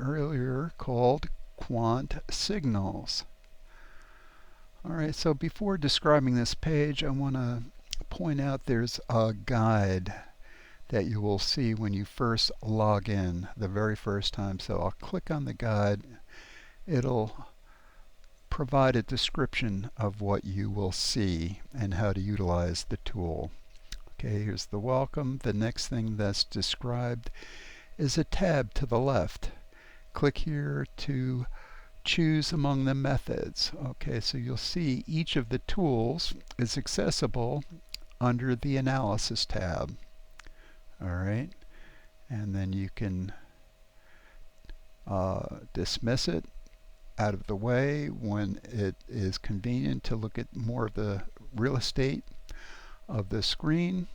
earlier called Quant Signals. Alright, so before describing this page, I want to point out there's a guide that you will see when you first log in the very first time. So I'll click on the guide. It'll provide a description of what you will see and how to utilize the tool. Okay, here's the welcome. The next thing that's described is a tab to the left. Click here to choose among the methods. Okay, so you'll see each of the tools is accessible under the Analysis tab. Alright, and then you can dismiss it out of the way when it is convenient to look at more of the real estate of the screen,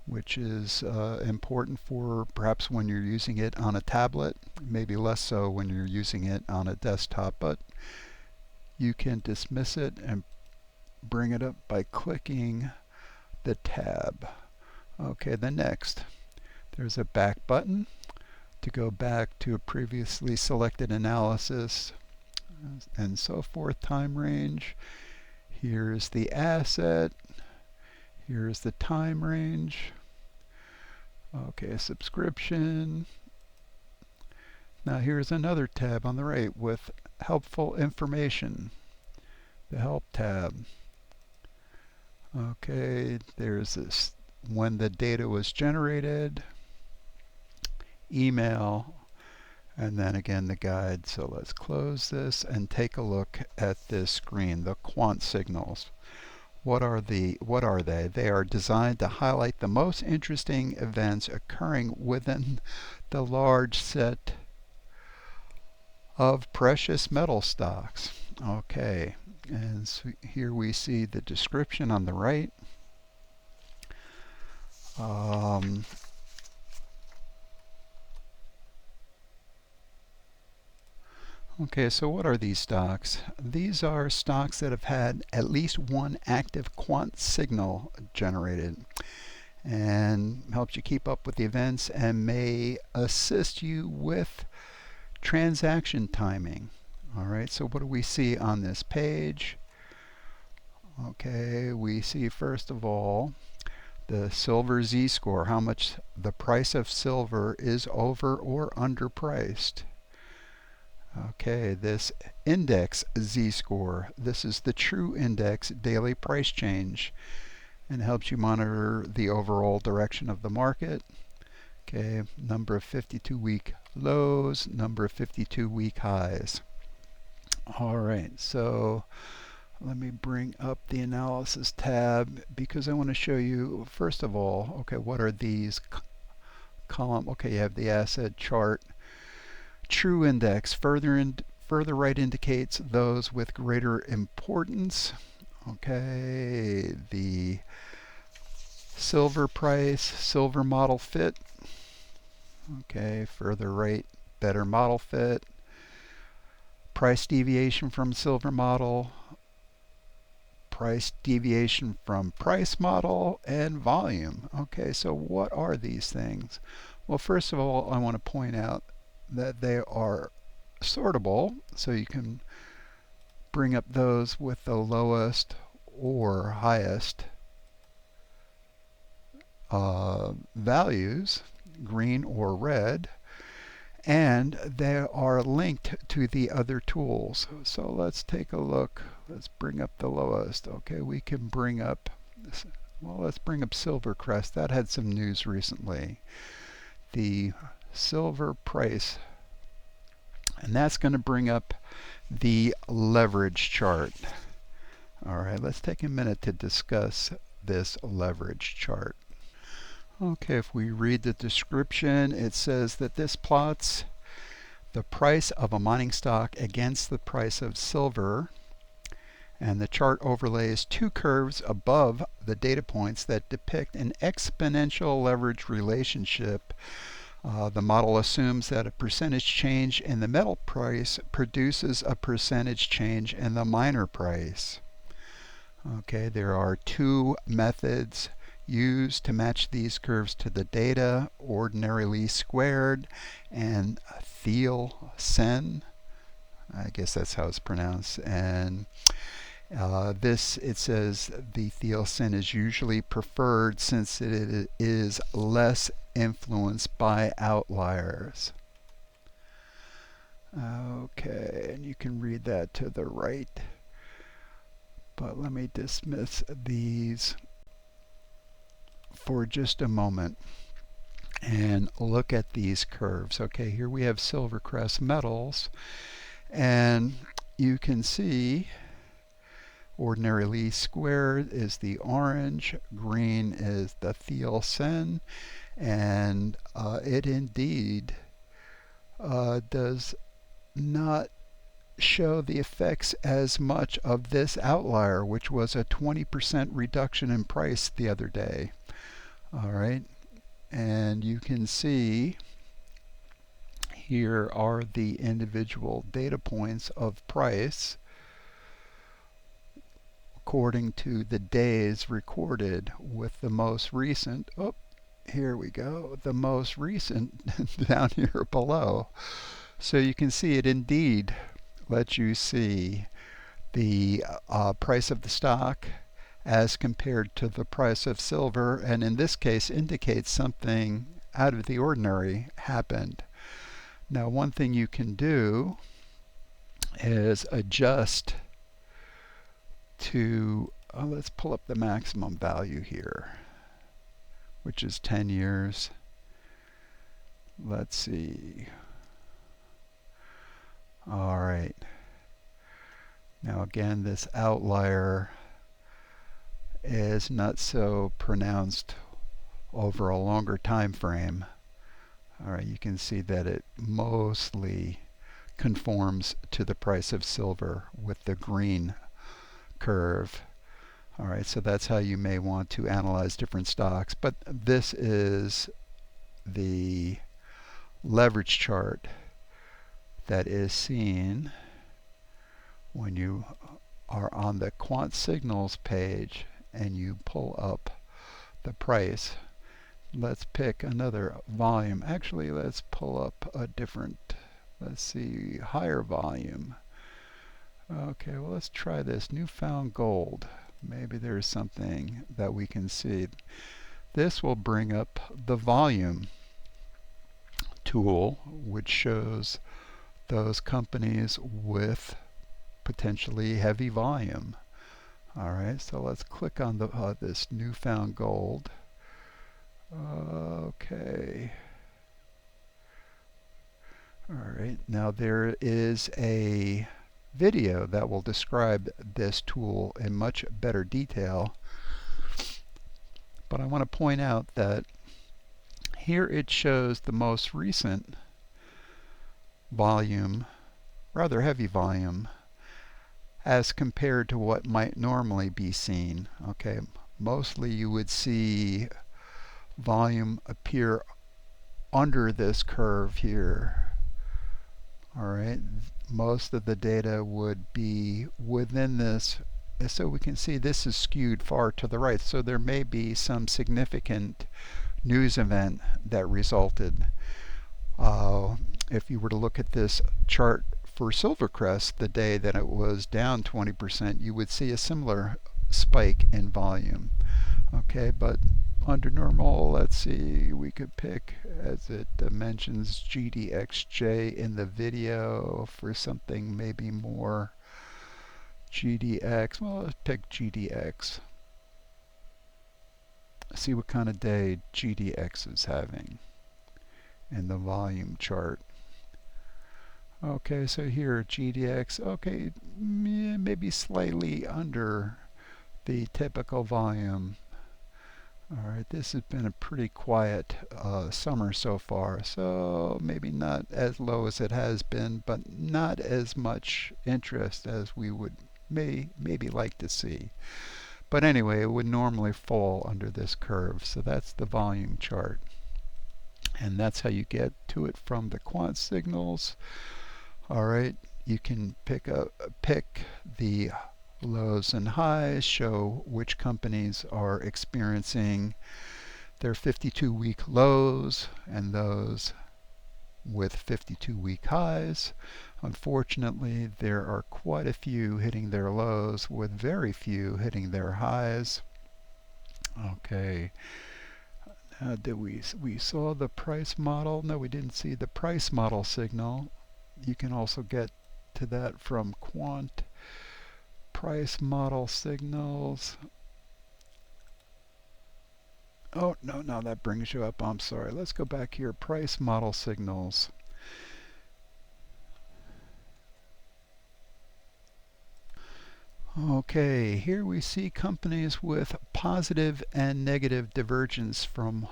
which is important for perhaps when you're using it on a tablet, maybe less so when you're using it on a desktop, but you can dismiss it and bring it up by clicking the tab. Okay, the next, there's a back button to go back to a previously selected analysis and so forth, time range. Here's the asset. Here's the time range. Okay, subscription. Now here's another tab on the right with helpful information, the help tab. Okay, there's this when the data was generated, email, and then again the guide. So let's close this and take a look at this screen, the Quant Signals. What are they? They are designed to highlight the most interesting events occurring within the large set of precious metal stocks. Okay, and so here we see the description on the right. Okay, so what are these stocks? These are stocks that have had at least one active quant signal generated, and helps you keep up with the events and may assist you with transaction timing. Alright, so what do we see on this page? Okay, we see first of all the silver z-score, how much the price of silver is over or underpriced. Okay, this index z-score, this is the TrueIndex daily price change, and helps you monitor the overall direction of the market. Okay, number of 52-week lows, number of 52-week highs. Alright, so let me bring up the Analysis tab because I want to show you, first of all, okay, what are these column? Okay, you have the asset chart. TrueIndex, further right indicates those with greater importance. Okay, the silver price, silver model fit. Okay, further right, better model fit. Price deviation from silver model, price deviation from price model, and volume. Okay, so what are these things? Well, first of all, I want to point out that they are sortable, so you can bring up those with the lowest or highest values, green or red, and they are linked to the other tools. So let's take a look. Let's bring up the lowest. Okay, we can bring up, well, let's bring up SilverCrest. That had some news recently. The silver price, and that's going to bring up the leverage chart. Alright, let's take a minute to discuss this leverage chart. Okay, if we read the description, it says that this plots the price of a mining stock against the price of silver, and the chart overlays two curves above the data points that depict an exponential leverage relationship. The model assumes that a percentage change in the metal price produces a percentage change in the miner price. Okay, there are two methods use to match these curves to the data: ordinary least squared and Thiel-Sen. I guess that's how it's pronounced. And this, it says the Thiel-Sen is usually preferred since it is less influenced by outliers. Okay, and you can read that to the right. But let me dismiss these for just a moment and look at these curves. Okay, here we have Silvercrest metals, and you can see ordinary least squared is the orange, green is the Thiel-Sen, and it indeed does not show the effects as much of this outlier, which was a 20% reduction in price the other day. All right, and you can see here are the individual data points of price according to the days recorded, with the most recent, oh, here we go, the most recent down here below. So you can see it indeed lets you see the price of the stock as compared to the price of silver, and in this case indicates something out of the ordinary happened. Now, one thing you can do is adjust to, let's pull up the maximum value here, which is 10 years. Let's see. All right. Now again, this outlier is not so pronounced over a longer time frame. All right, you can see that it mostly conforms to the price of silver with the green curve. All right, so that's how you may want to analyze different stocks. But this is the leverage chart that is seen when you are on the Quant Signals page and you pull up the price. Let's pick another volume. Actually, let's pull up a different, let's see, higher volume. Okay, well, let's try this newfound gold. Maybe there's something that we can see. This will bring up the volume tool, which shows those companies with potentially heavy volume. All right, so let's click on the this newfound gold. Okay. All right, now there is a video that will describe this tool in much better detail, but I want to point out that here it shows the most recent volume, rather heavy volume, as compared to what might normally be seen. Okay, mostly you would see volume appear under this curve here. All right, most of the data would be within this, so we can see this is skewed far to the right, so there may be some significant news event that resulted. If you were to look at this chart for Silvercrest the day that it was down 20%, you would see a similar spike in volume. Okay, but under normal, let's see, we could pick, as it mentions GDXJ in the video, for something maybe more GDX. Well, let's pick GDX. See what kind of day GDX is having in the volume chart. Okay, so here GDX, okay, maybe slightly under the typical volume. All right, this has been a pretty quiet summer so far, so maybe not as low as it has been, but not as much interest as we would maybe like to see. But anyway, it would normally fall under this curve, so that's the volume chart. And that's how you get to it from the Quant Signals. All right, you can pick the lows and highs show which companies are experiencing their 52-week lows and those with 52-week highs. Unfortunately, there are quite a few hitting their lows with very few hitting their highs. Okay. Did we saw the price model? No, we didn't see the price model signal. You can also get to that from Quant price model signals. Oh, no, that brings you up. I'm sorry. Let's go back here. Price model signals. Okay, here we see companies with positive and negative divergence from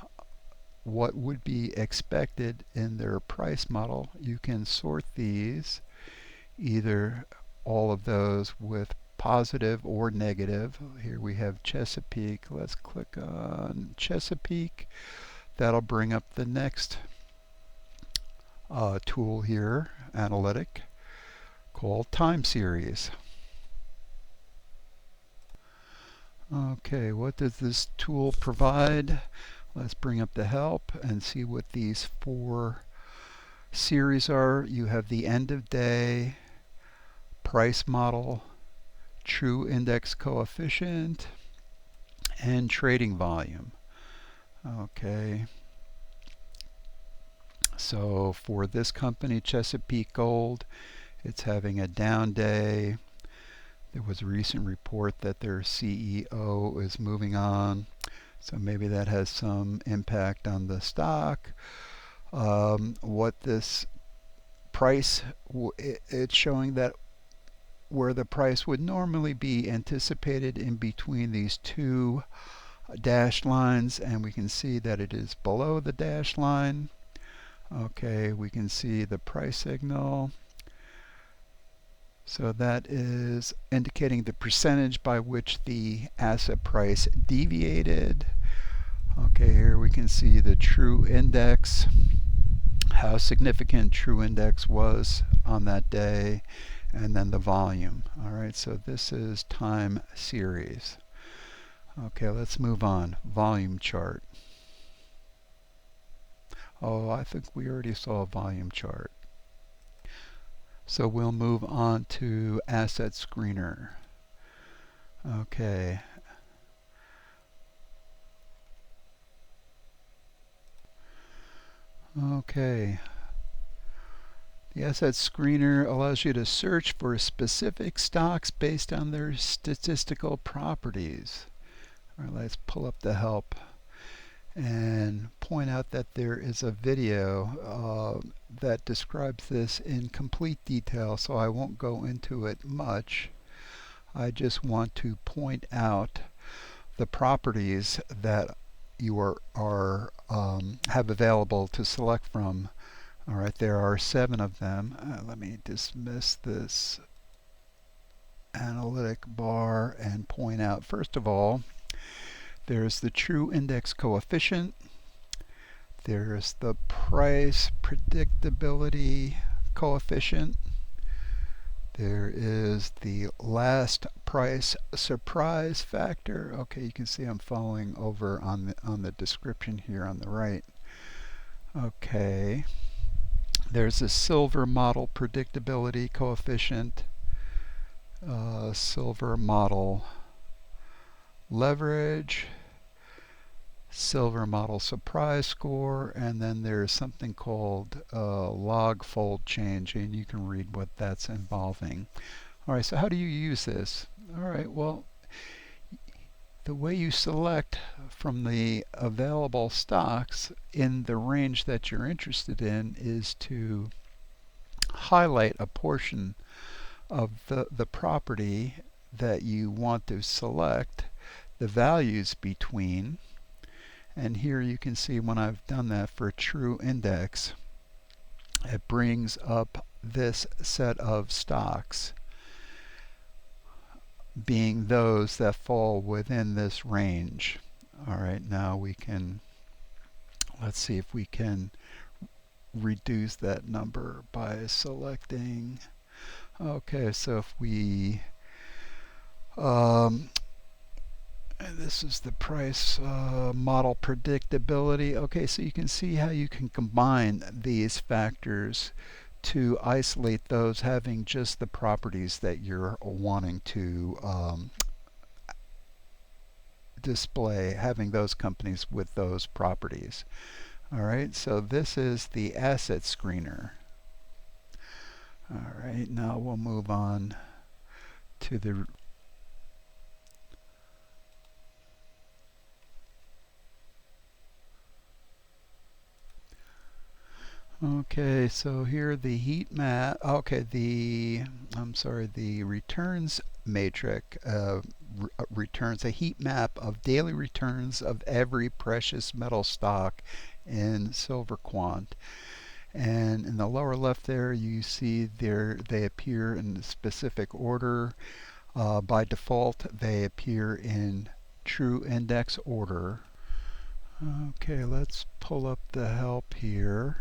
what would be expected in their price model. You can sort these, either all of those with positive or negative. Here we have Chesapeake. Let's click on Chesapeake. That'll bring up the next tool here, analytic, called time series. Okay, what does this tool provide? Let's bring up the help and see what these four series are. You have the end of day, price model, TrueIndex coefficient, and trading volume. Okay. So for this company, Chesapeake Gold, it's having a down day. There was a recent report that their CEO is moving on, so maybe that has some impact on the stock. What this price, it's showing that where the price would normally be anticipated in between these two dashed lines, and we can see that it is below the dashed line. Okay, we can see the price signal. So that is indicating the percentage by which the asset price deviated. Okay, here we can see the TrueIndex, how significant TrueIndex was on that day, and then the volume. All right, so this is time series. Okay, let's move on. Volume chart. Oh, I think we already saw a volume chart. So we'll move on to Asset Screener. Okay. Okay. The Asset Screener allows you to search for specific stocks based on their statistical properties. All right, let's pull up the help and point out that there is a video that describes this in complete detail, so I won't go into it much. I just want to point out the properties that you have available to select from. All right, there are 7 of them. Let me dismiss this analytic bar and point out, first of all, there's the TrueIndex coefficient. There's the price predictability coefficient. There is the last price surprise factor. Okay, you can see I'm following over on the description here on the right. Okay. There's a silver model predictability coefficient, silver model leverage, silver model surprise score, and then there's something called log fold change, and you can read what that's involving. All right, so how do you use this? All right, well, the way you select from the available stocks in the range that you're interested in is to highlight a portion of the property that you want to select the values between. And here you can see when I've done that for TrueIndex, it brings up this set of stocks, being those that fall within this range. All right, now we can, let's see if we can reduce that number by selecting. Okay, so if we And this is the price model predictability. Okay, so you can see how you can combine these factors to isolate those having just the properties that you're wanting to display, having those companies with those properties. All right, so this is the asset screener. All right, now we'll move on to the okay, so here the heat map. Okay, the returns matrix returns a heat map of daily returns of every precious metal stock in SilverQuant. And in the lower left there, you see they appear in a specific order. By default, they appear in TrueIndex order. Okay, let's pull up the help here.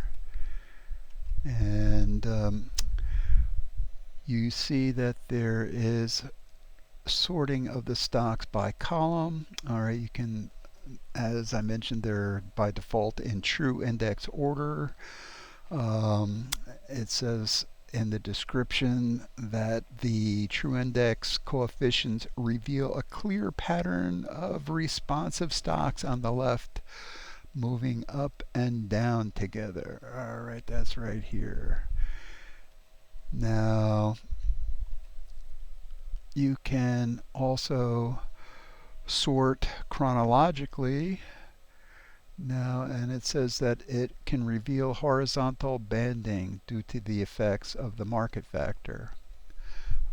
And you see that there is sorting of the stocks by column. All right, you can, as I mentioned, they're by default in TrueIndex order. It says in the description that the TrueIndex coefficients reveal a clear pattern of responsive stocks on the left moving up and down together. All right, that's right here. Now, you can also sort chronologically. Now, and it says that it can reveal horizontal banding due to the effects of the market factor.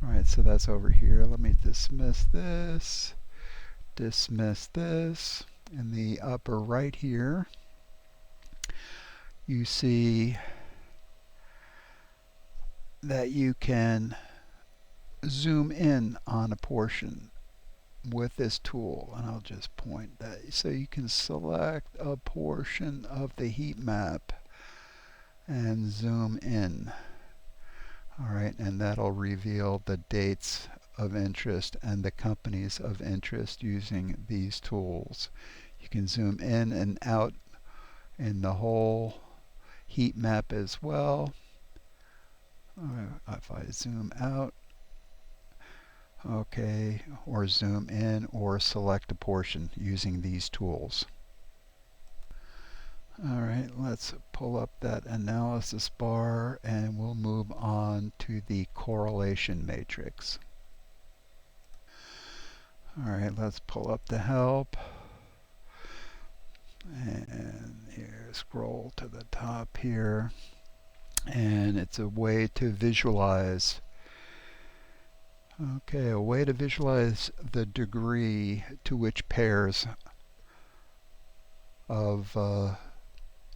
All right, so that's over here. Let me dismiss this. In the upper right here, you see that you can zoom in on a portion with this tool, and I'll just point that so you can select a portion of the heat map and zoom in. All right, and that'll reveal the dates of interest and the companies of interest using these tools. You can zoom in and out in the whole heat map as well. If I zoom out, okay, or zoom in or select a portion using these tools. All right, let's pull up that analysis bar and we'll move on to the correlation matrix. All right, let's pull up the help and here, scroll to the top here, and it's a way to visualize. Okay, a way to visualize the degree to which pairs of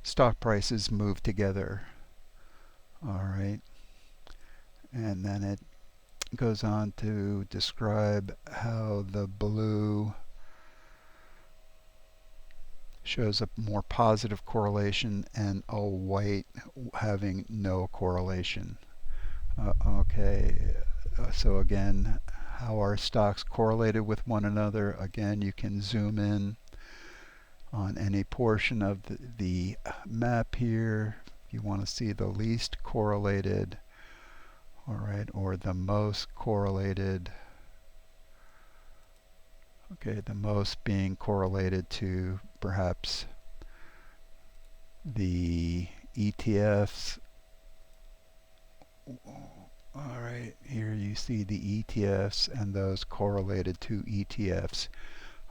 stock prices move together. All right, and then it goes on to describe how the blue shows a more positive correlation and a white having no correlation. Okay, so again, how are stocks correlated with one another? Again, you can zoom in on any portion of the map here. If you want to see the least correlated, all right, or the most correlated. Okay, the most being correlated to perhaps the ETFs. All right, here you see the ETFs and those correlated to ETFs.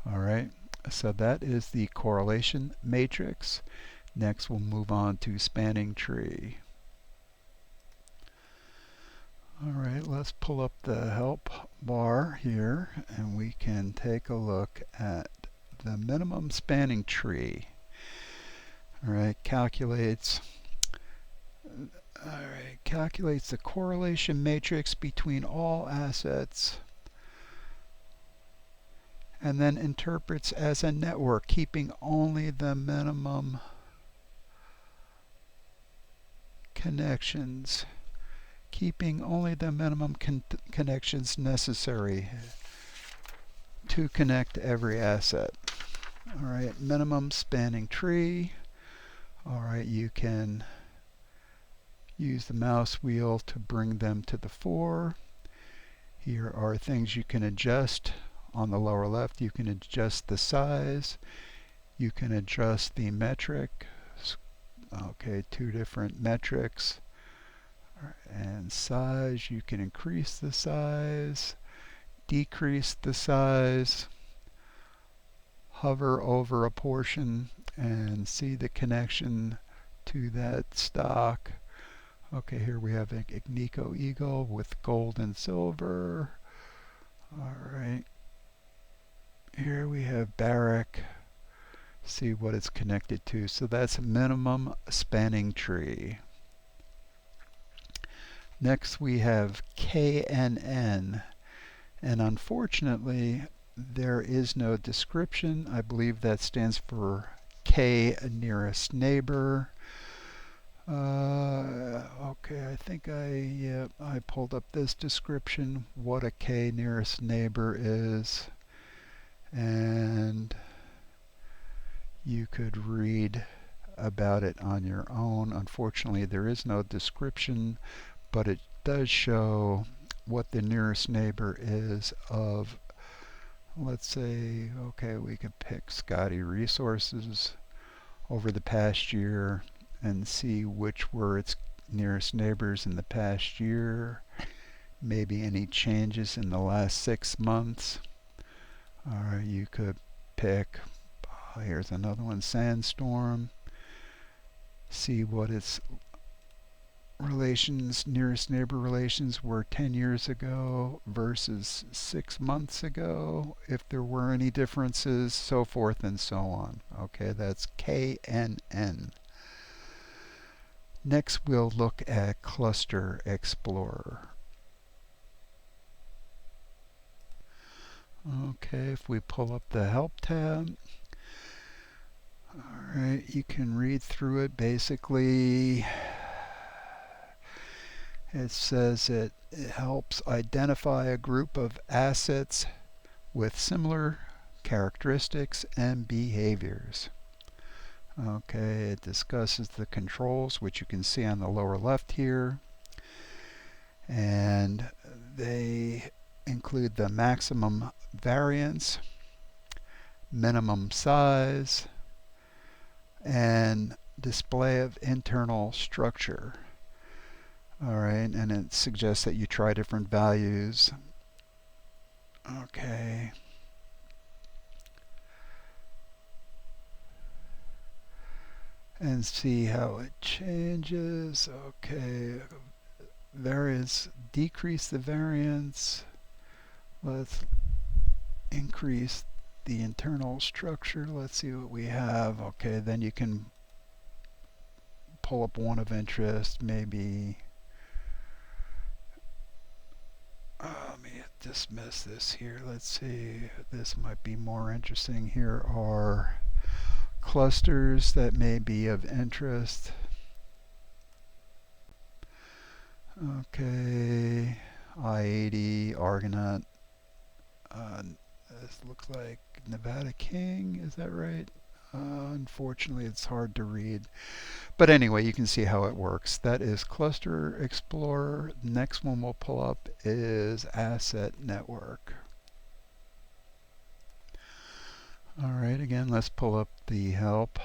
All right, so that is the correlation matrix. Next, we'll move on to spanning tree. All right, let's pull up the help bar here and we can take a look at the minimum spanning tree. All right, calculates the correlation matrix between all assets and then interprets as a network, keeping only the minimum connections. Connections necessary. to connect every asset. All right, minimum spanning tree. All right, you can use the mouse wheel to bring them to the fore. Here are things you can adjust. On the lower left, you can adjust the size. You can adjust the metric. Okay, two different metrics. And size, you can increase the size, decrease the size, hover over a portion and see the connection to that stock. Okay, here we have an Agnico Eagle with gold and silver. All right, here we have Barrick. See what it's connected to. So that's minimum spanning tree. Next we have KNN, and unfortunately there is no description. I believe that stands for K nearest neighbor. Okay, I think I pulled up this description, what a K nearest neighbor is, and you could read about it on your own. Unfortunately, there is no description, but it does show what the nearest neighbor is of, let's say, okay, we could pick Scotty Resources over the past year and see which were its nearest neighbors in the past year, maybe any changes in the last 6 months. Or you could pick, here's another one, Sandstorm, see what its relations, nearest neighbor relations were 10 years ago versus 6 months ago, if there were any differences, so forth and so on. Okay, that's KNN. Next we'll look at Cluster Explorer. Okay, if we pull up the Help tab, alright, you can read through it. Basically, it says it helps identify a group of assets with similar characteristics and behaviors. Okay, it discusses the controls, which you can see on the lower left here, and they include the maximum variance, minimum size, and display of internal structure. Alright, and it suggests that you try different values. Okay. And see how it changes. Okay, variance, decrease the variance. Let's increase the internal structure. Let's see what we have. Okay, then you can pull up one of interest, maybe. Let me dismiss this here. Let's see, this might be more interesting. Here are clusters that may be of interest. Okay, I-80, Argonaut. This looks like Nevada King, is that right? Unfortunately, it's hard to read. But anyway, you can see how it works. That is Cluster Explorer. Next one we'll pull up is Asset Network. Alright, again, let's pull up the help.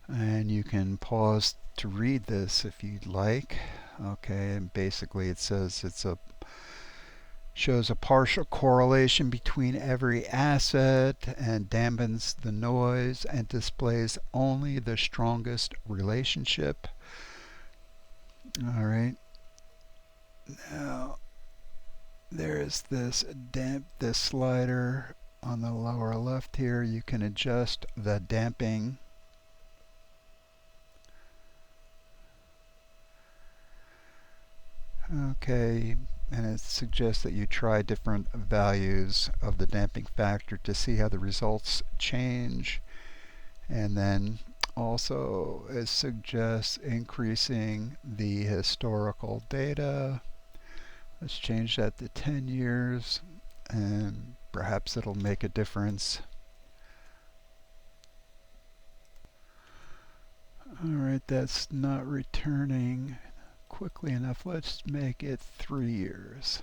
And you can pause to read this if you'd like. Okay, and basically it says shows a partial correlation between every asset and dampens the noise and displays only the strongest relationship. Alright, now there is this slider on the lower left here. You can adjust the damping. Okay, and it suggests that you try different values of the damping factor to see how the results change. And then also it suggests increasing the historical data. Let's change that to 10 years and Perhaps it'll make a difference. Alright, that's not returning quickly enough. Let's make it 3 years.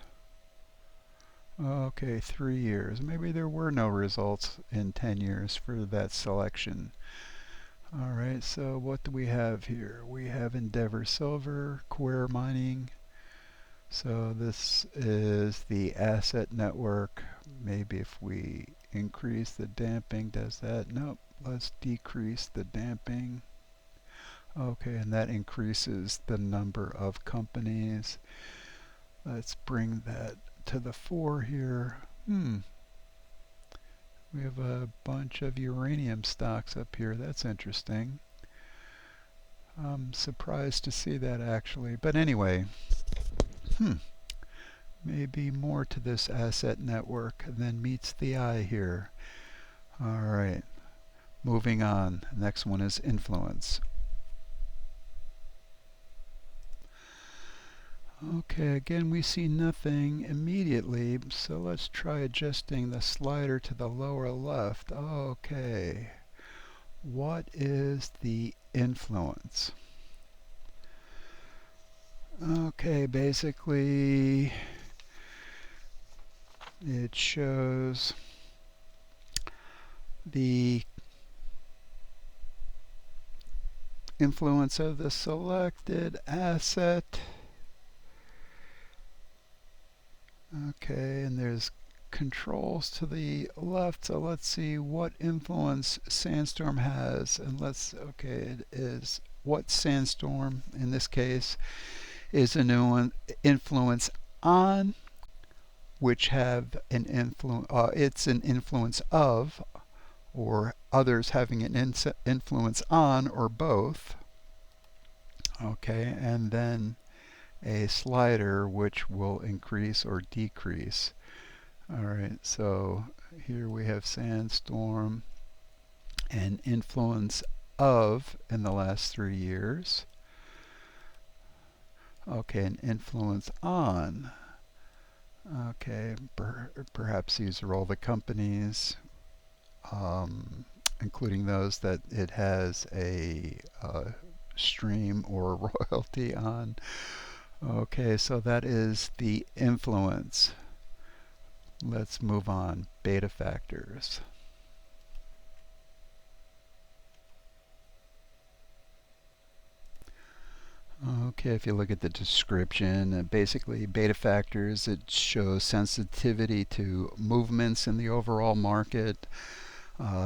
Okay, 3 years. Maybe there were no results in 10 years for that selection. Alright, so what do we have here? We have Endeavor Silver, Queer Mining. So this is the asset network. Maybe if we increase the damping, does that? Nope. Let's decrease the damping. Okay, and that increases the number of companies. Let's bring that to the 4 here. We have a bunch of uranium stocks up here. That's interesting. I'm surprised to see that actually. But anyway, maybe more to this asset network than meets the eye here. Alright, moving on. Next one is influence. Okay, again we see nothing immediately, so let's try adjusting the slider to the lower left. Okay, what is the influence? Okay, basically it shows the influence of the selected asset. Okay, and there's controls to the left, so let's see what influence Sandstorm has. And okay, it is what Sandstorm, in this case, is a new influence on, which have an influence, it's an influence of, or others having an influence on, or both. Okay, and then a slider which will increase or decrease. Alright, so here we have Sandstorm, an influence of in the last 3 years. Okay, an influence on. Okay, perhaps these are all the companies, including those that it has a stream or royalty on. Okay, so that is the influence. Let's move on. Beta factors. Okay, if you look at the description, basically beta factors, it shows sensitivity to movements in the overall market.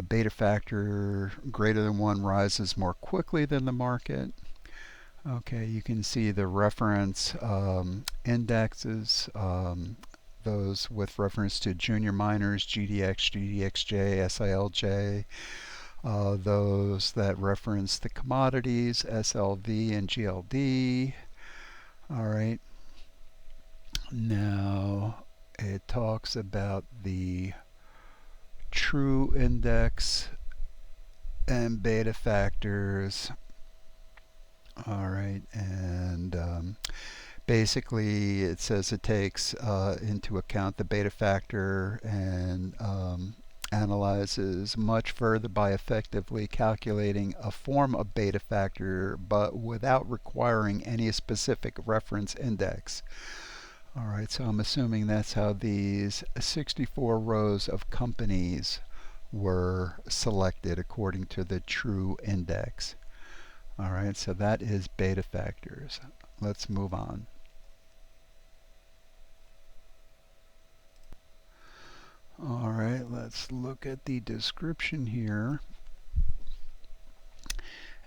Beta factor greater than 1 rises more quickly than the market. Okay, you can see the reference indexes, those with reference to junior miners, GDX, GDXJ, SILJ, those that reference the commodities, SLV and GLD. Alright, now it talks about the TrueIndex and beta factors. Alright, and basically it says it takes into account the beta factor and analyzes much further by effectively calculating a form of beta factor but without requiring any specific reference index. Alright, so I'm assuming that's how these 64 rows of companies were selected according to the TrueIndex. Alright, so that is beta factors. Let's move on. Alright, let's look at the description here.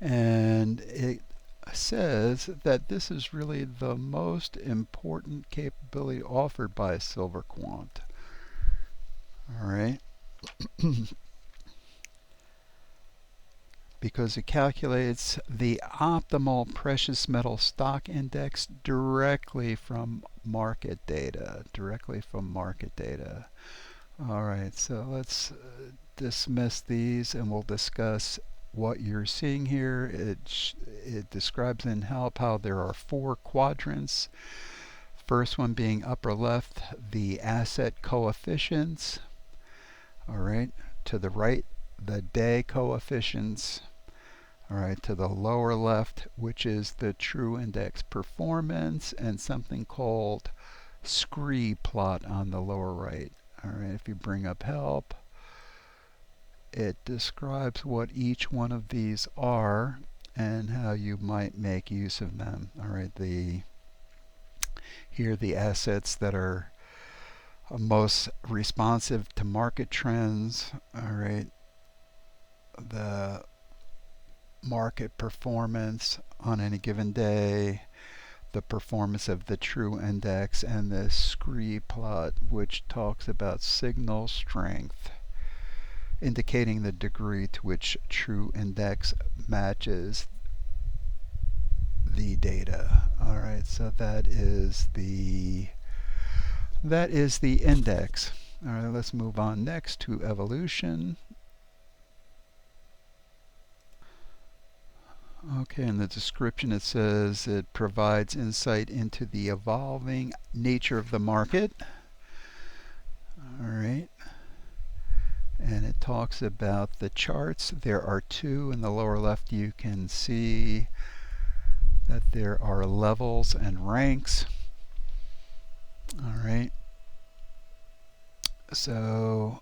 And it says that this is really the most important capability offered by SilverQuant. Alright. Because it calculates the optimal precious metal stock index directly from market data. Alright, so let's dismiss these and we'll discuss what you're seeing here. It describes in help how there are 4 quadrants. First one being upper left, the asset coefficients. All right, to the right, the day coefficients. All right, to the lower left, which is the TrueIndex performance, and something called scree plot on the lower right. All right, if you bring up help, it describes what each one of these are and how you might make use of them. All right, here are the assets that are most responsive to market trends. All right, the market performance on any given day, the performance of the TrueIndex, and the scree plot, which talks about signal strength, indicating the degree to which TrueIndex matches the data. All right, so that is the index. All right, let's move on next to evolution. Okay, in the description it says it provides insight into the evolving nature of the market. All right. And it talks about the charts. There are two. In the lower left you can see that there are levels and ranks. All right. So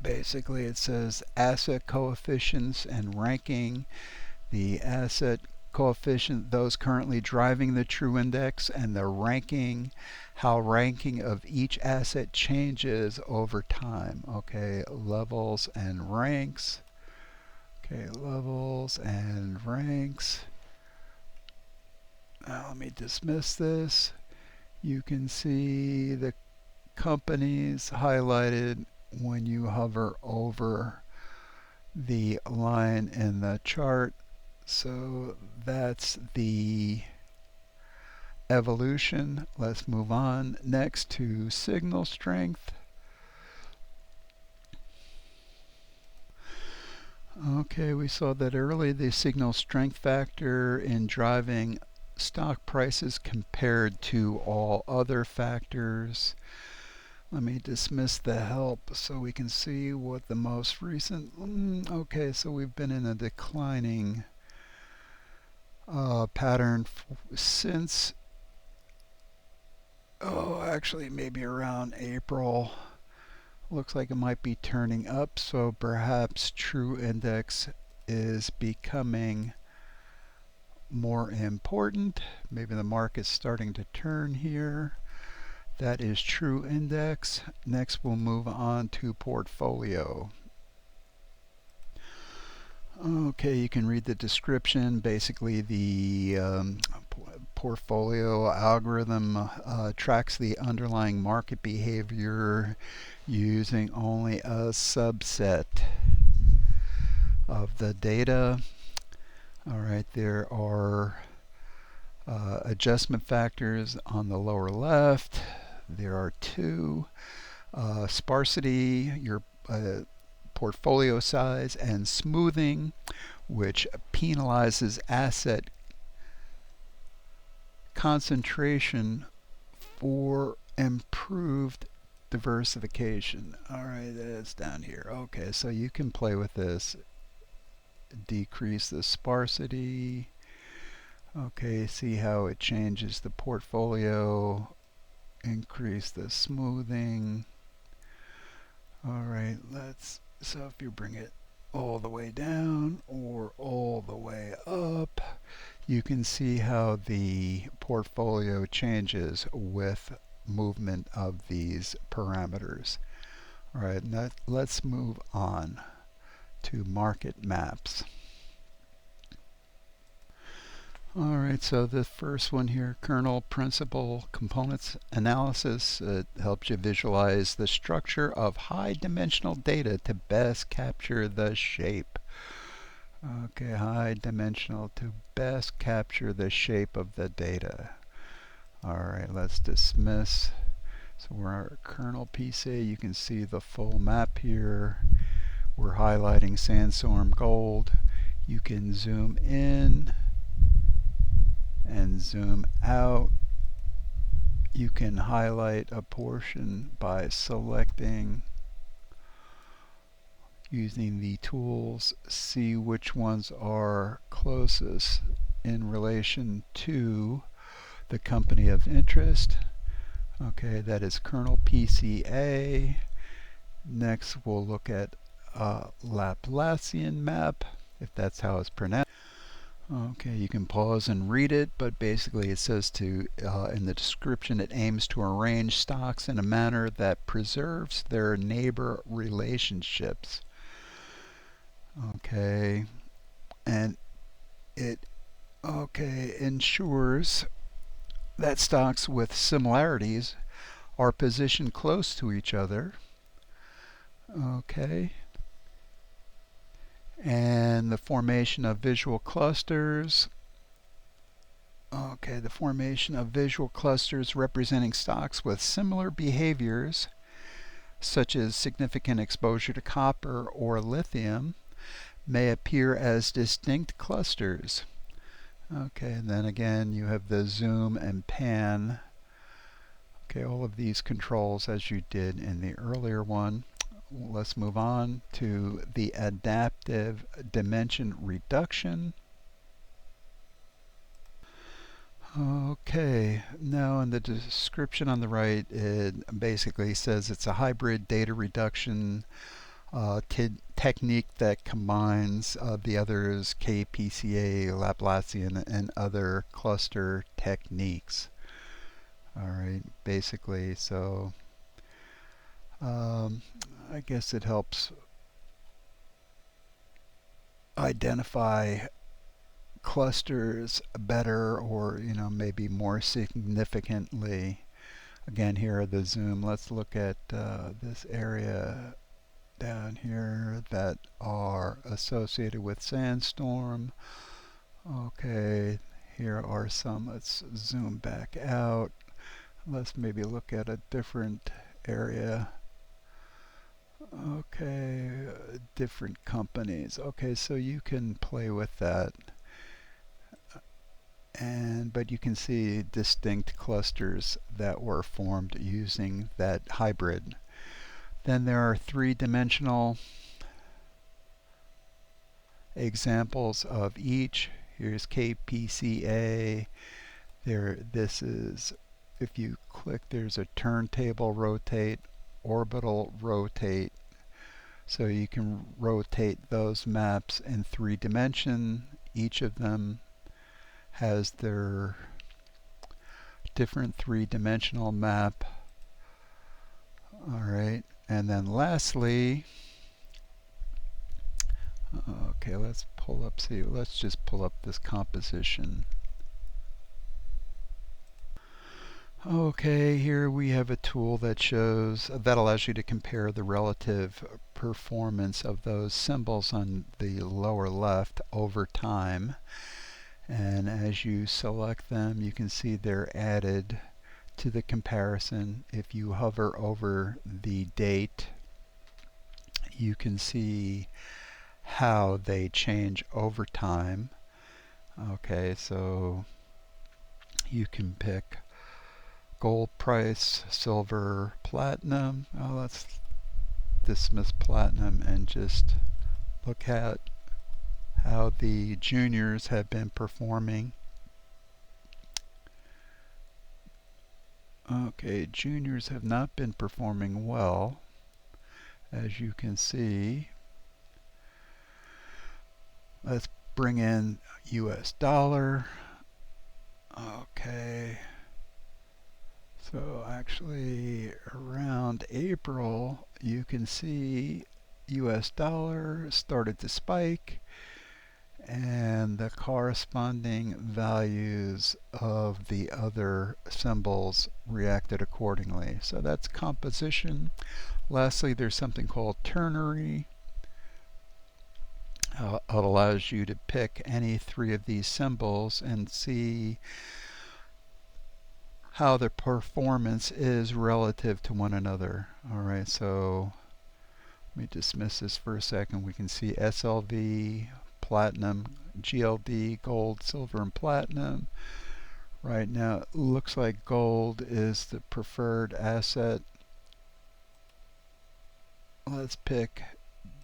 basically it says asset coefficients and ranking. The asset coefficient, those currently driving the TrueIndex, and the ranking, how ranking of each asset changes over time. Okay, levels and ranks. Okay, levels and ranks. Now let me dismiss this. You can see the companies highlighted when you hover over the line in the chart. So that's the evolution. Let's move on next to signal strength. Okay, we saw that early, the signal strength factor in driving stock prices compared to all other factors. Let me dismiss the help so we can see what the most recent. Okay, so we've been in a declining pattern since, actually maybe around April. Looks like it might be turning up, so perhaps TrueIndex is becoming more important. Maybe the market's starting to turn here. That is TrueIndex. Next we'll move on to portfolio. Okay, you can read the description. Basically, the portfolio algorithm tracks the underlying market behavior using only a subset of the data. All right, there are adjustment factors on the lower left. There are two. Sparsity, your portfolio size, and smoothing, which penalizes asset concentration for improved diversification. All right, that's down here. Okay, so you can play with this. Decrease the sparsity. Okay, see how it changes the portfolio. Increase the smoothing. All right, so if you bring it all the way down or all the way up, you can see how the portfolio changes with movement of these parameters. All right, now let's move on to market maps. All right, so the first one here, kernel principal components analysis. It helps you visualize the structure of high dimensional data to best capture the shape. Okay, high dimensional to best capture the shape of the data. All right, let's dismiss. So we're at Kernel PCA. You can see the full map here. We're highlighting sandstorm gold. You can zoom in and zoom out. You can highlight a portion by selecting using the tools, see which ones are closest in relation to the company of interest. Okay, that is Kernel PCA. Next we'll look at Laplacian Map, if that's how it's pronounced. Okay, you can pause and read it, but basically it says to, in the description, it aims to arrange stocks in a manner that preserves their neighbor relationships. Okay, and it ensures that stocks with similarities are positioned close to each other. Okay, and the formation of visual clusters. Okay, the formation of visual clusters representing stocks with similar behaviors, such as significant exposure to copper or lithium, may appear as distinct clusters. Okay, and then again you have the zoom and pan. Okay, all of these controls as you did in the earlier one. Let's move on to the adaptive dimension reduction. Okay, now in the description on the right, it basically says it's a hybrid data reduction technique that combines the others, KPCA, Laplacian, and other cluster techniques. All right, basically, so I guess it helps identify clusters better, or maybe more significantly. Again, here are the zoom. Let's look at this area down here that are associated with sandstorm. Okay, here are some. Let's zoom back out. Let's maybe look at a different area. Okay, different companies. Okay, so you can play with that, but you can see distinct clusters that were formed using that hybrid. Then there are three-dimensional examples of each. Here's KPCA. This is, if you click, there's a turntable rotate, orbital rotate. So you can rotate those maps in 3 dimension. Each of them has their different 3-dimensional map. All right, and then lastly, okay, let's just pull up this composition. Okay, here we have a tool that allows you to compare the relative performance of those symbols on the lower left over time. And as you select them, you can see they're added to the comparison. If you hover over the date, you can see how they change over time. Okay, so you can pick gold price, silver, platinum. Let's dismiss platinum and just look at how the juniors have been performing. Okay, juniors have not been performing well, as you can see. Let's bring in US dollar. Okay, so actually around April you can see US dollar started to spike, and the corresponding values of the other symbols reacted accordingly. So that's composition. Lastly, there's something called ternary. It allows you to pick any 3 of these symbols and see how their performance is relative to one another. Alright, so let me dismiss this for a second. We can see SLV, platinum, GLD, gold, silver, and platinum. Right now it looks like gold is the preferred asset. Let's pick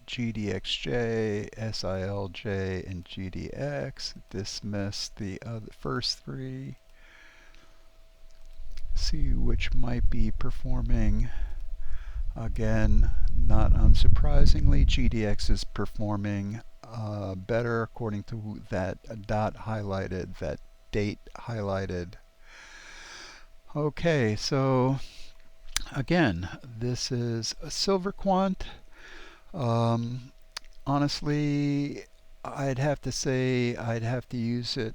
GDXJ, SILJ, and GDX. Dismiss the first three. See which might be performing. Again, not unsurprisingly, GDX is performing better according to that dot highlighted, that date highlighted. Okay, so again, this is a SilverQuant. Honestly, I'd have to say I'd have to use it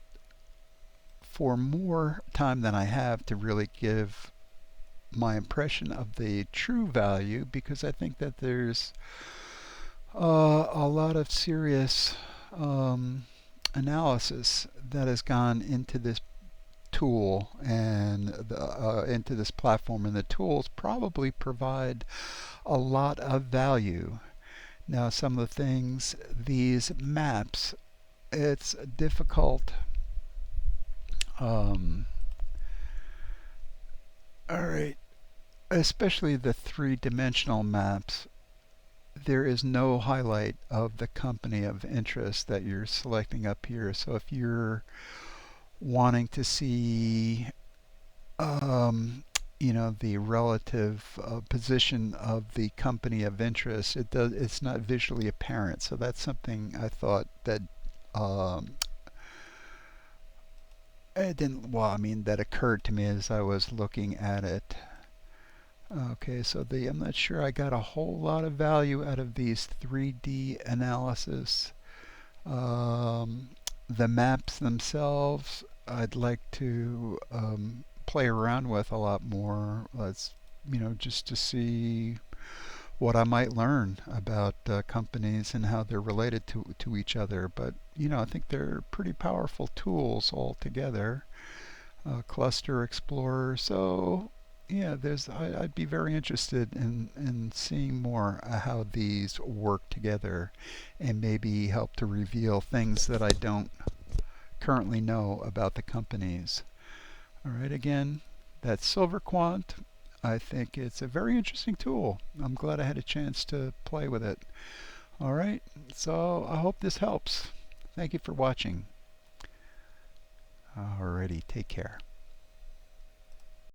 for more time than I have to really give my impression of the true value, because I think that there's a lot of serious analysis that has gone into this tool and into this platform, and the tools probably provide a lot of value. Now, some of the things, these maps, it's difficult. All right, especially the three-dimensional maps, there is no highlight of the company of interest that you're selecting up here. So if you're wanting to see the relative position of the company of interest, it's not visually apparent. So that's something I thought that that occurred to me as I was looking at it. Okay, so I'm not sure I got a whole lot of value out of these 3D analysis. The maps themselves, I'd like to play around with a lot more. Let's, just to see what I might learn about companies and how they're related to each other. But, I think they're pretty powerful tools altogether. Cluster Explorer. So, yeah, I'd be very interested in seeing more how these work together, and maybe help to reveal things that I don't currently know about the companies. All right, again, that's SilverQuant. I think it's a very interesting tool. I'm glad I had a chance to play with it. All right, so I hope this helps. Thank you for watching. Alrighty, take care.